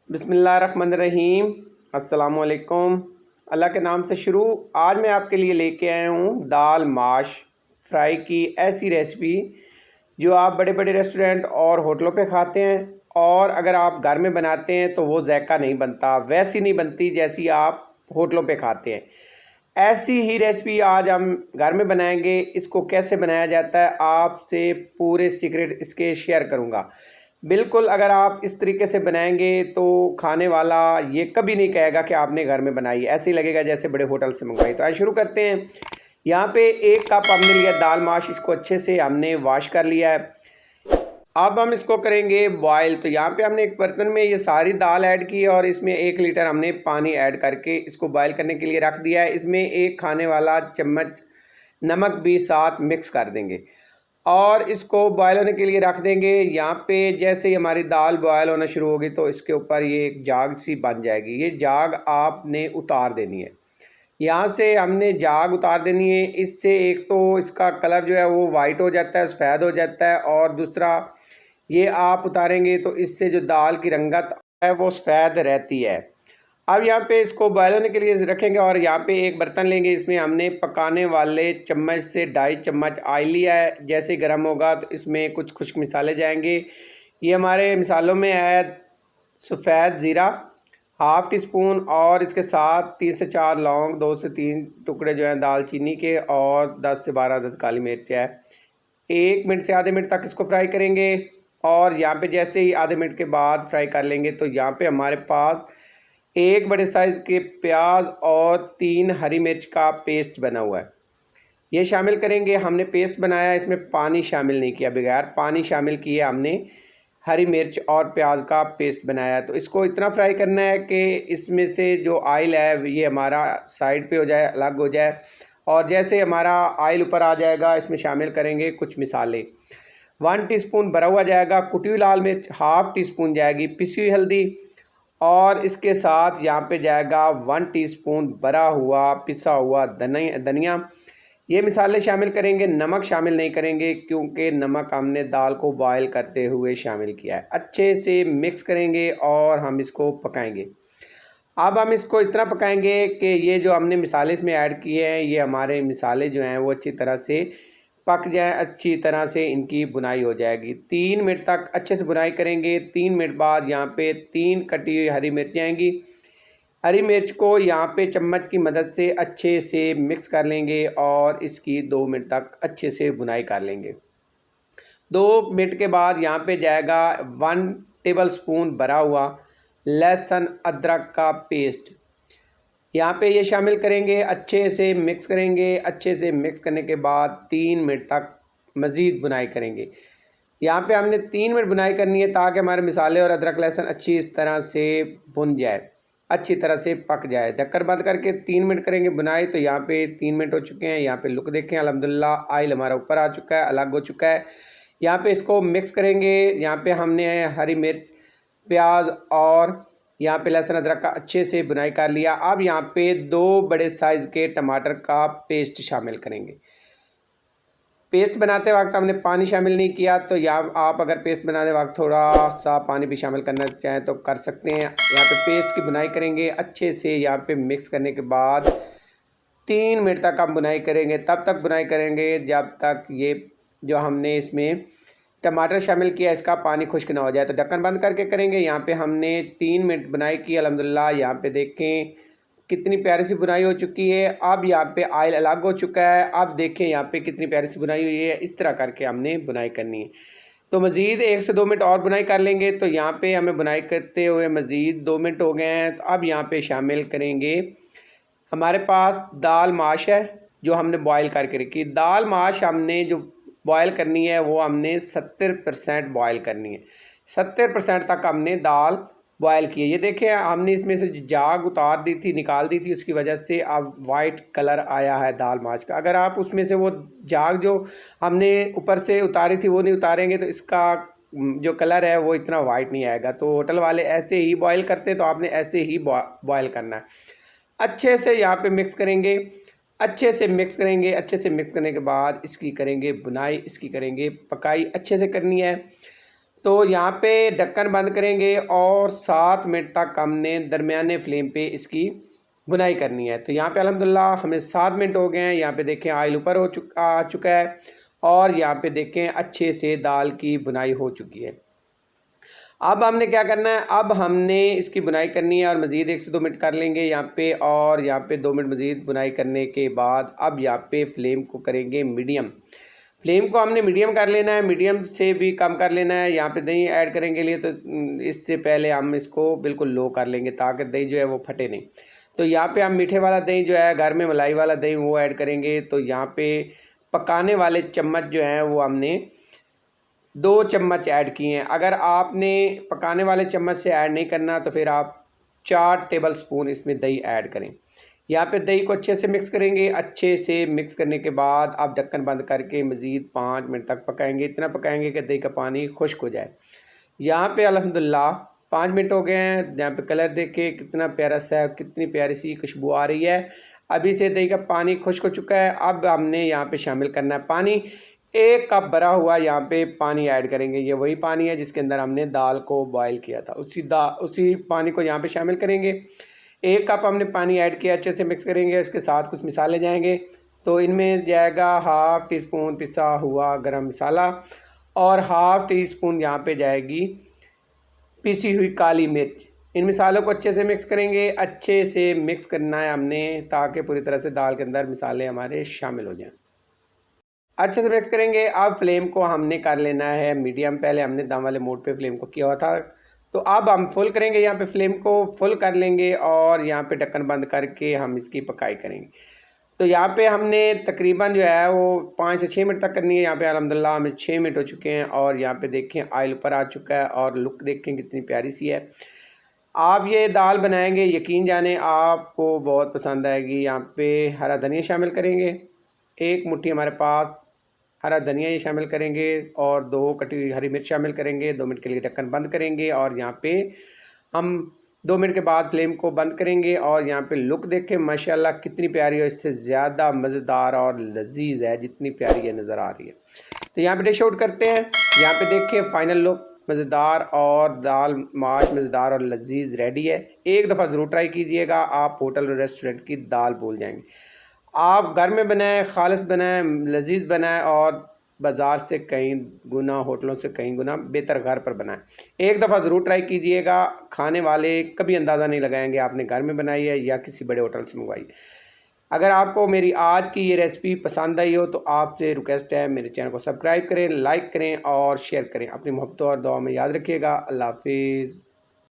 बिस्मिल्लाहिर्रहमानिर्रहीम। अस्सलामुअलैकुम। अल्लाह के नाम से शुरू। आज मैं आपके लिए लेके आया हूँ दाल माश फ्राई की ऐसी रेसिपी जो आप बड़े बड़े रेस्टोरेंट और होटलों पे खाते हैं, और अगर आप घर में बनाते हैं तो वो जायका नहीं बनता, वैसी नहीं बनती जैसी आप होटलों पे खाते हैं। ऐसी ही रेसिपी आज हम घर में बनाएंगे। इसको कैसे बनाया जाता है आपसे पूरे सीक्रेट इसके शेयर करूँगा। बिल्कुल, अगर आप इस तरीके से बनाएंगे तो खाने वाला ये कभी नहीं कहेगा कि आपने घर में बनाई है, ऐसे ही लगेगा जैसे बड़े होटल से मंगवाई। तो आज शुरू करते हैं। यहाँ पे 1 कप हमने लिया दाल माश, इसको अच्छे से हमने वॉश कर लिया है। अब हम इसको करेंगे बॉयल। तो यहाँ पे हमने एक बर्तन में ये सारी दाल ऐड की और इसमें 1 लीटर हमने पानी ऐड करके इसको बॉयल करने के लिए रख दिया है। इसमें 1 खाने वाला चम्मच नमक भी साथ मिक्स कर देंगे और इसको बॉयल होने के लिए रख देंगे। यहाँ पे जैसे ही हमारी दाल बॉयल होना शुरू होगी तो इसके ऊपर ये एक जाग सी बन जाएगी। ये जाग आपने उतार देनी है। यहाँ से हमने जाग उतार देनी है। इससे एक तो इसका कलर जो है वो वाइट हो जाता है, सफ़ेद हो जाता है, और दूसरा ये आप उतारेंगे तो इससे जो दाल की रंगत है वो सफ़ेद रहती है। अब यहाँ पे इसको बॉयल होने के लिए रखेंगे और यहाँ पे एक बर्तन लेंगे। इसमें हमने पकाने वाले चम्मच से 2.5 चम्मच ऑयल लिया है। जैसे गर्म होगा तो इसमें कुछ खुश्क मिसाले जाएंगे। ये हमारे मिसालों में है सफ़ेद ज़ीरा हाफ़ टी स्पून, और इसके साथ 3 से 4 लौंग, 2 से 3 टुकड़े जो हैं दालचीनी के, और 10 से 12 अदद काली मिर्च है। 1 मिनट से आधे मिनट तक इसको फ्राई करेंगे। और यहाँ पे जैसे ही आधे मिनट के बाद फ्राई कर लेंगे तो यहाँ पे हमारे पास 1 बड़े साइज़ के प्याज और 3 हरी मिर्च का पेस्ट बना हुआ है, ये शामिल करेंगे। हमने पेस्ट बनाया, इसमें पानी शामिल नहीं किया, बगैर पानी शामिल किए हमने हरी मिर्च और प्याज का पेस्ट बनाया। तो इसको इतना फ्राई करना है कि इसमें से जो ऑयल है ये हमारा साइड पे हो जाए, अलग हो जाए। और जैसे हमारा ऑयल ऊपर आ जाएगा इसमें शामिल करेंगे कुछ मिसाले। 1 टीस्पून भरा हुआ जाएगा कुटी हुई लाल मिर्च, हाफ़ टी स्पून जाएगी पिसी हुई हल्दी, और इसके साथ यहाँ पे जाएगा 1 टीस्पून भरा हुआ पिसा हुआ धनिया। ये मिसाले शामिल करेंगे, नमक शामिल नहीं करेंगे क्योंकि नमक हमने दाल को बॉयल करते हुए शामिल किया है। अच्छे से मिक्स करेंगे और हम इसको पकाएंगे। अब हम इसको इतना पकाएंगे कि ये जो हमने मिसाले इसमें ऐड किए हैं ये हमारे मिसाले जो हैं वो अच्छी तरह से पक जाएं, अच्छी तरह से इनकी बुनाई हो जाएगी। 3 मिनट तक अच्छे से बुनाई करेंगे। 3 मिनट बाद यहाँ पे 3 कटी हुई हरी मिर्च आएंगी। हरी मिर्च को यहाँ पे चम्मच की मदद से अच्छे से मिक्स कर लेंगे और इसकी 2 मिनट तक अच्छे से बुनाई कर लेंगे। 2 मिनट के बाद यहाँ पे जाएगा 1 टेबल स्पून भरा हुआ लहसुन अदरक का पेस्ट, यहाँ पे ये शामिल करेंगे। अच्छे से मिक्स करेंगे। अच्छे से मिक्स करने के बाद 3 मिनट तक मज़ीद बुनाई करेंगे। यहाँ पे हमने 3 मिनट बुनाई करनी है ताकि हमारे मिसाले और अदरक लहसुन अच्छी इस तरह से भुन जाए, अच्छी तरह से पक जाए। ढक्कन बंद करके 3 मिनट करेंगे बुनाई। तो यहाँ पे 3 मिनट हो चुके हैं। यहाँ पे लुक देखें, अल्हम्दुलिल्लाह ऑयल हमारा ऊपर आ चुका है, अलग हो चुका है। यहाँ पे इसको मिक्स करेंगे। यहाँ पे हमने हरी मिर्च, प्याज और यहाँ पे लहसुन अदरक का अच्छे से बुनाई कर लिया। अब यहाँ पे 2 बड़े साइज़ के टमाटर का पेस्ट शामिल करेंगे। पेस्ट बनाते वक्त हमने पानी शामिल नहीं किया, तो यहाँ आप अगर पेस्ट बनाते वक्त थोड़ा सा पानी भी शामिल करना चाहें तो कर सकते हैं। यहाँ पे पेस्ट की बुनाई करेंगे अच्छे से। यहाँ पे मिक्स करने के बाद 3 मिनट तक हम बुनाई करेंगे। तब तक बुनाई करेंगे जब तक ये जो हमने इसमें टमाटर शामिल किया इसका पानी खुश्क ना हो जाए। तो ढक्कन बंद करके करेंगे। यहाँ पे हमने 3 मिनट बुनाई की। अल्हम्दुलिल्लाह यहाँ पे देखें कितनी प्यारी सी बुनाई हो चुकी है। अब यहाँ पे ऑयल अलग हो चुका है। अब देखें यहाँ पे कितनी प्यारी सी बुनाई हुई है। इस तरह करके हमने बुनाई करनी है। तो मज़ीद 1 से 2 मिनट और बुनाई कर लेंगे। तो यहाँ पे हमें बुनाई करते हुए मज़ीद 2 मिनट हो गए हैं। तो अब यहाँ पे शामिल करेंगे, हमारे पास दाल माश है जो हमने बॉयल करके रखी। दाल माश हमने जो बॉयल करनी है वो हमने 70% बॉयल करनी है। 70% तक हमने दाल बॉयल की है। ये देखें हमने इसमें से जाग उतार दी थी, निकाल दी थी, उसकी वजह से अब वाइट कलर आया है दाल माश का। अगर आप उसमें से वो जाग जो हमने ऊपर से उतारी थी वो नहीं उतारेंगे तो इसका जो कलर है वो इतना वाइट नहीं आएगा। तो होटल वाले ऐसे ही बॉयल करते हैं, तो आपने ऐसे ही बॉयल करना है। अच्छे से यहाँ पे मिक्स करेंगे। अच्छे से मिक्स करेंगे। अच्छे से मिक्स करने के बाद इसकी करेंगे बुनाई, इसकी करेंगे पकाई, अच्छे से करनी है। तो यहाँ पे ढक्कन बंद करेंगे और 7 मिनट तक हमने दरमियाने फ्लेम पे इसकी भुनाई करनी है। तो यहाँ पे अल्हम्दुलिल्लाह हमें 7 मिनट हो गए हैं। यहाँ पे देखें ऑयल ऊपर आ चुका है और यहाँ पे देखें अच्छे से दाल की भुनाई हो चुकी है। अब हमने क्या करना है, अब हमने इसकी बुनाई करनी है और मज़ीद 1 से 2 मिनट कर लेंगे यहाँ पे। और यहाँ पे 2 मिनट मज़ीद बुनाई करने के बाद अब यहाँ पे फ्लेम को करेंगे मीडियम। फ्लेम को हमने मीडियम कर लेना है, मीडियम से भी कम कर लेना है। यहाँ पे दही ऐड करेंगे लिए तो इससे पहले हम इसको बिल्कुल लो कर लेंगे ताकि दही जो है वो फटे नहीं। तो यहाँ पे हम मीठे वाला दही जो है, घर में मलाई वाला दही, वो ऐड करेंगे। तो यहाँ पे पकाने वाले चम्मच जो हैं वो हमने 2 चम्मच ऐड किए हैं। अगर आपने पकाने वाले चम्मच से ऐड नहीं करना तो फिर आप 4 टेबल स्पून इसमें दही ऐड करें। यहाँ पे दही को अच्छे से मिक्स करेंगे। अच्छे से मिक्स करने के बाद आप ढक्कन बंद करके मज़ीद 5 मिनट तक पकाएंगे। इतना पकाएंगे कि दही का पानी खुश्क हो जाए। यहाँ पे अल्हम्दुलिल्लाह 5 मिनट हो गए हैं। यहाँ पे कलर देखें कितना प्यारा सा, कितनी प्यारी सी खुशबू आ रही है। अभी से दही का पानी खुश्क हो चुका है। अब हमने यहाँ पे शामिल करना है पानी। 1 कप भरा हुआ यहाँ पे पानी ऐड करेंगे। ये वही पानी है जिसके अंदर हमने दाल को बॉयल किया था, उसी पानी को यहाँ पे शामिल करेंगे। 1 कप हमने पानी ऐड किया, अच्छे से मिक्स करेंगे। इसके साथ कुछ मिसाले जाएंगे। तो इनमें जाएगा हाफ़ टी स्पून पिसा हुआ गरम मसाला और हाफ़ टी स्पून यहाँ पे जाएगी पिसी हुई काली मिर्च। इन मिसालों को अच्छे से मिक्स करेंगे। अच्छे से मिक्स करना है हमने ताकि पूरी तरह से दाल के अंदर मिसाले हमारे शामिल हो जाएं। अच्छे से मिक्स करेंगे। अब फ्लेम को हमने कर लेना है मीडियम। पहले हमने दम वाले मोड पे फ्लेम को किया हुआ था, तो अब हम फुल करेंगे। यहाँ पे फ्लेम को फुल कर लेंगे और यहाँ पे ढक्कन बंद करके हम इसकी पकाई करेंगे। तो यहाँ पे हमने तकरीबन जो है वो 5 से 6 मिनट तक करनी है। यहाँ पे अल्हम्दुलिल्लाह हमें 6 मिनट हो चुके हैं और यहाँ पे देखें ऑयल ऊपर आ चुका है और लुक देखें कितनी प्यारी सी है। आप ये दाल बनाएंगे, यकीन जाने आपको बहुत पसंद आएगी। यहाँ पे हरा धनिया शामिल करेंगे, 1 मुट्ठी हमारे पास हरा धनिया ये शामिल करेंगे और 2 कटी हुई हरी मिर्च शामिल करेंगे। 2 मिनट के लिए ढक्कन बंद करेंगे और यहाँ पे हम 2 मिनट के बाद फ्लेम को बंद करेंगे। और यहाँ पे लुक देखें माशाल्लाह कितनी प्यारी है, इससे ज़्यादा मज़ेदार और लजीज है जितनी प्यारी ये नज़र आ रही है। तो यहाँ पे डिश आउट करते हैं। यहाँ पे देखें फ़ाइनल लुक मज़ेदार और दाल माश मज़ेदार और लजीज रेडी है। एक दफ़ा ज़रूर ट्राई कीजिएगा, आप होटल और रेस्टोरेंट की दाल भूल जाएंगे। आप घर में बनाएं, खालिस बनाएं, लजीज बनाएं और बाज़ार से कहीं गुना, होटलों से कहीं गुना बेहतर घर पर बनाएं। एक दफ़ा ज़रूर ट्राई कीजिएगा। खाने वाले कभी अंदाज़ा नहीं लगाएंगे आपने घर में बनाई है या किसी बड़े होटल से मंगवाई। अगर आपको मेरी आज की ये रेसिपी पसंद आई हो तो आपसे रिक्वेस्ट है मेरे चैनल को सब्सक्राइब करें, लाइक करें और शेयर करें। अपनी मोहब्बत और दुआ में याद रखिएगा। अल्लाह हाफिज़।